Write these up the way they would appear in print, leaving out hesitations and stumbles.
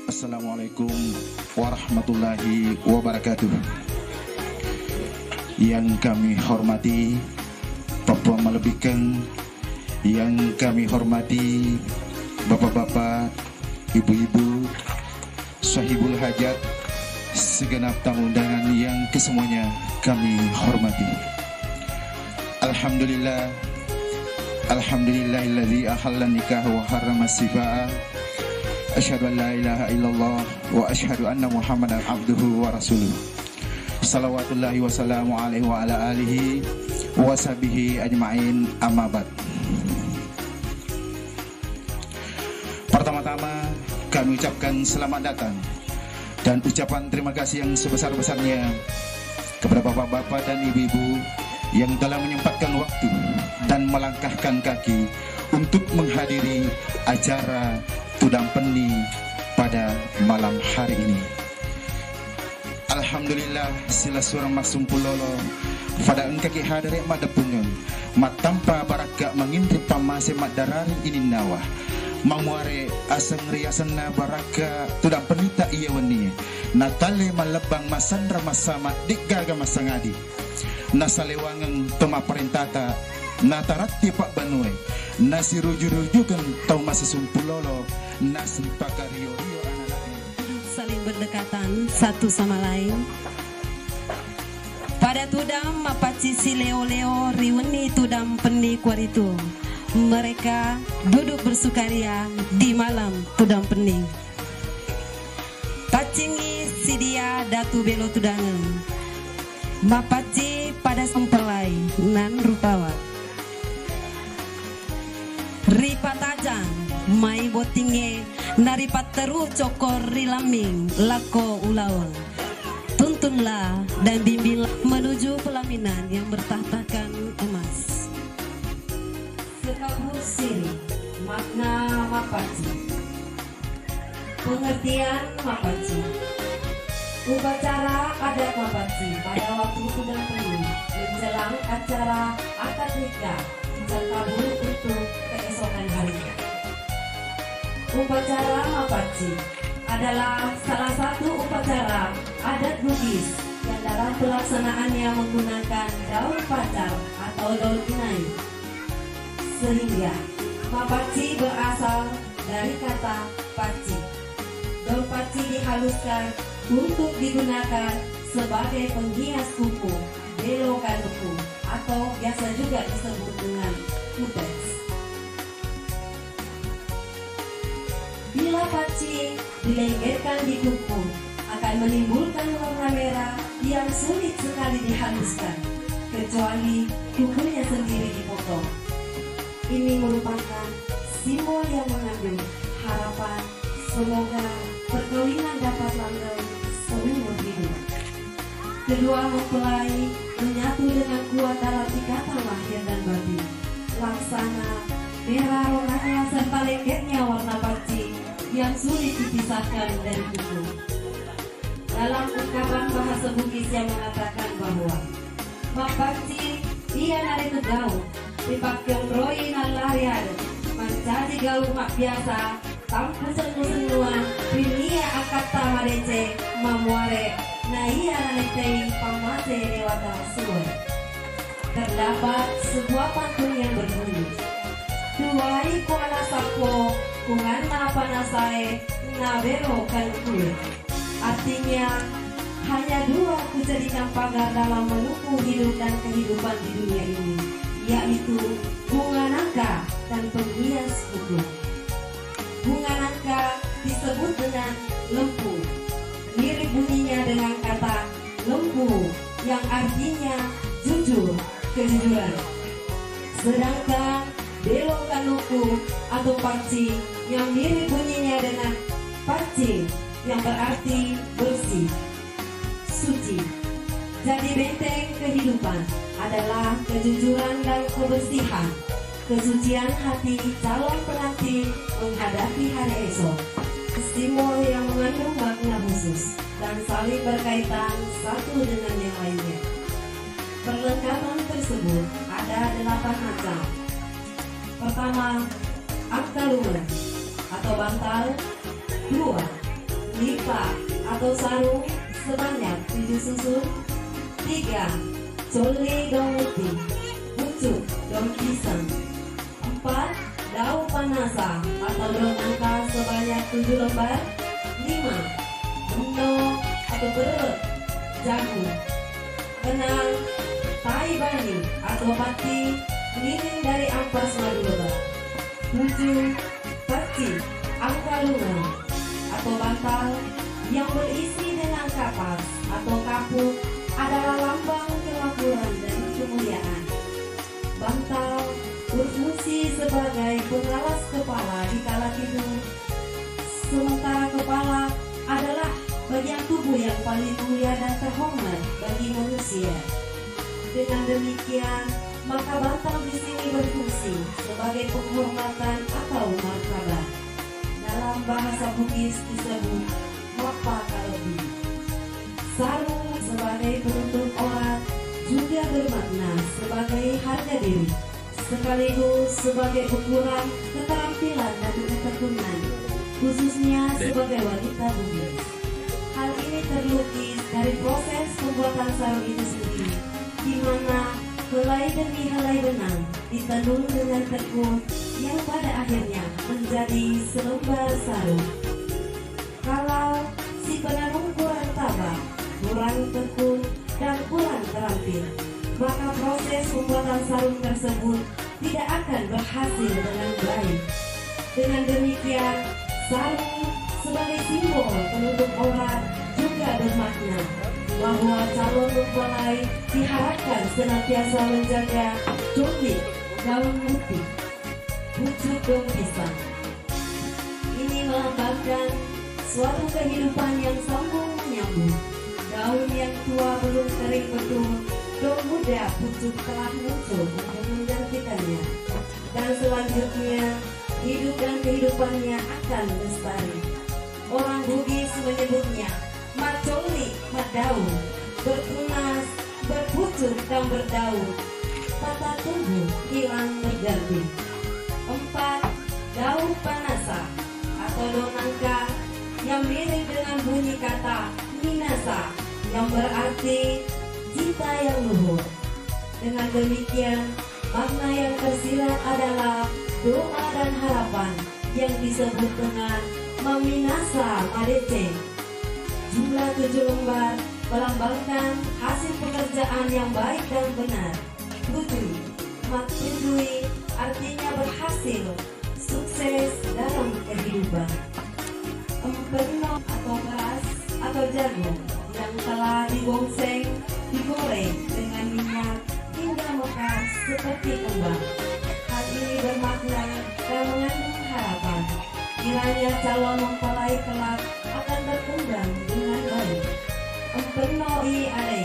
Assalamualaikum warahmatullahi wabarakatuh. Yang kami hormati Papua Malebikeng, yang kami hormati bapak-bapak, ibu-ibu, sahibul hajat, segenap tamu undangan yang kesemuanya kami hormati. Alhamdulillah, alhamdulillahilladzi ahalla nikah wa harrama sifa'a. Asyhadu an la ilaha illallah wa asyhadu anna Muhammadan abduhu wa rasuluh. Salawatullahi wa salamu alaihi wa ala alihi wa sahbihi ajma'in, amma ba'd. Pertama-tama kami ucapkan selamat datang dan ucapan terima kasih yang sebesar-besarnya kepada bapak-bapak dan ibu-ibu yang telah menyempatkan waktu dan melangkahkan kaki untuk menghadiri acara Tudang Peni pada malam hari ini. Alhamdulillah, sila surang maksum pulolo pada engkaki hadare madapungan mat tanpa baraka mengintip pamase mat darari ini nawah mamuare aseng riasanna baraka Tudang Penita iya weni natale malebang masandra masama digaga masangadi nasalewangan toma perintata natarati Pak Banue nasi ruju-rujukan tau masih sumpulolo nasi pakario-rio anak-anaknya saling berdekatan satu sama lain. Pada tudam mapaci si leo-leo riweni Tudang Peni kuaritu. Mereka duduk bersukaria di malam Tudang Peni. Pacingi si dia datu belo tudangan. Mapaci pada sempelai nan rupawat. Ripat tajang mai botinge naripat teru cokor rilaming lako ulawang. Tuntunlah dan bimbinglah menuju pelaminan yang bertahtakan emas. Sekabur siri makna mapaci. Pengertian mapaci. Upacara adat mapaci pada waktu Tudang Peni menjelang acara akad nikah sekabur untuk keesokan harinya. Upacara mapaci adalah salah satu upacara adat Bugis yang dalam pelaksanaannya menggunakan daun pacar atau daun inai. Sehingga mapaci berasal dari kata paci. Daun paci dihaluskan untuk digunakan sebagai penghias kuku, belokan kuku, atau biasa juga disebut dengan kutex. Bila paci dilenggerkan di kuku akan menimbulkan warna merah yang sulit sekali dihaluskan kecuali kukunya sendiri dipotong. Ini merupakan simbol yang mengandung harapan semoga perkawinan dapat langgeng seumur hidup. Kedua mempelai menyatu dengan kuat dalam ikatan lahir dan batin. Laksana merah ronganya serta lengketnya warna paci yang sulit dipisahkan dari kuku. Dalam ungkapan bahasa Bugis yang mengatakan bahwa mapaci ia nari tegau dipakai roi nalari ada menjadi gaul mak biasa tampu senu-senuan pilia akad tamarece mamuare na iya nanetei pamase dewata suwe. Terdapat sebuah pantun yang berbunyi tuai kuala sapo kunganna panasae nabero kan kue. Artinya hanya dua kujadikan pagar dalam menuku hidup dan kehidupan di dunia ini, yaitu bunga nangka dan penghias kuku. Bunga nangka disebut dengan lempu, mirip bunyinya dengan kata lempu yang artinya jujur, kejujuran. Sedangkan belok kanuku atau paci yang mirip bunyinya dengan paci yang berarti bersih, suci. Jadi benteng kehidupan adalah kejujuran dan kebersihan, kesucian hati calon pengantin menghadapi hari esok. Simbol yang mengandung makna khusus dan saling berkaitan satu dengan yang lainnya. Perlengkapan tersebut ada 8 macam. Pertama, akta lumer atau bantal. 2, lipa atau sarung sebanyak 7 susun. 3. Coli daun putih, pucuk daun pisang. 4. Daun panasa atau daun nangka sebanyak 7 lembar. 5. Bundo atau berut jagung. 6. Tai bani atau pati keliling dari ampas madu lebah. 7. Peti angkalungan atau bantal yang berisi dengan kapas atau kapuk adalah lambang kemakmuran dan kemuliaan. Bantal berfungsi sebagai pengalas kepala di kala tidur, sementara kepala adalah bagian tubuh yang paling mulia dan terhormat bagi manusia. Dengan demikian, maka bantal di sini berfungsi sebagai penghormatan atau martabat. Dalam bahasa Bugis disebut mapa kalebi. Sarung sebagai penutup aurat juga bermakna sebagai harga diri, sekaligus sebagai ukuran keterampilan dan ketekunan, khususnya sebagai wanita Bugis. Hal ini terlukis dari proses pembuatan sarung itu sendiri, di mana helai demi helai benang ditenun dengan tekun yang pada akhirnya menjadi selembar sarung. Kalau si penenun kurang tabah, kurang tekun, dan kurang terampil, maka proses pembuatan sarung tersebut tidak akan berhasil dengan baik. Dengan demikian, sarung sebagai simbol penutup aurat juga bermakna bahwa calon mempelai diharapkan senantiasa menjaga coli daun putih, pucuk daun pisang. Ini melambangkan suatu kehidupan yang sambung menyambung. Daun yang tua belum kering betul, daun muda pucuk telah muncul untuk menggantikannya. Dan selanjutnya, hidup dan kehidupannya akan lestari. Orang Bugis menyebutnya macoli, madaun, bertunas, berpucuk dan berdaun. Tata tumbuh hilang berganti. 4. Daun panasa atau daun nangka yang mirip dengan bunyi kata minasa yang berarti cinta yang luhur. Dengan demikian, makna yang tersirat adalah doa dan harapan yang disebut dengan Maminasa Madece. Jumlah 7 lembar melambangkan hasil pekerjaan yang baik dan benar. 7. Maksudui artinya berhasil, sukses dalam kehidupan. Empenom atau beras atau jagung yang telah dibongseng, digoreng dengan minyak hingga mekar seperti kembang. Hal ini bermakna dan mengandung harapan kiranya calon mempelai kelak akan berkembang dengan baik. Empenoi ade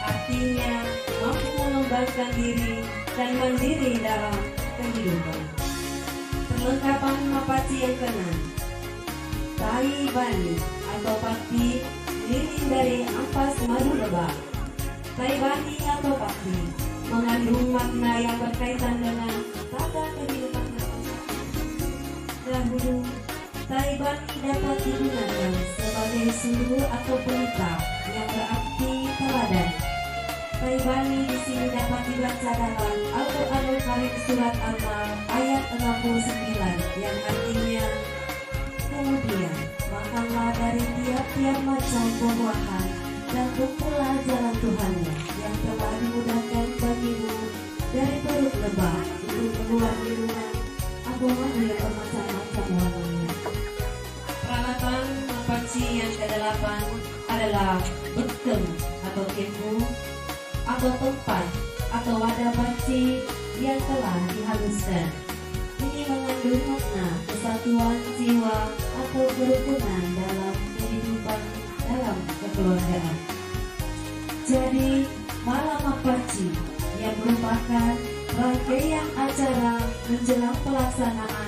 artinya mampu mengembangkan diri dan mandiri dalam kehidupan. Perlengkapan mapaci yang keenam, tai bani atau pati lilin dari ampas madu lebah. Tai bani atau pati mengandung makna yang berkaitan dengan tata kehidupan manusia. Dahulu, tai bani dapat digunakan sebagai sumber atau pelita yang berarti teladan. Tai bani di sini dapat dibaca dalam Al-Quranul Karim surat Al-Mal ayat 69 yang artinya, kemudian makanlah dari tiap-tiap macam buah-buahan dan tempuhlah jalan Tuhannya yang telah dimudahkan bagimu dari perut lebah untuk keluar minuman buah yang bermacam-macam warnanya. Peralatan mapaci yang ke-8 adalah bekem atau kembu atau tempat atau wadah paci yang telah dihaluskan. Ini mengandung makna kesatuan jiwa atau kerukunan dalam kehidupan dalam kekeluargaan. Jadi malam mapaci yang merupakan rangkaian acara menjelang pelaksanaan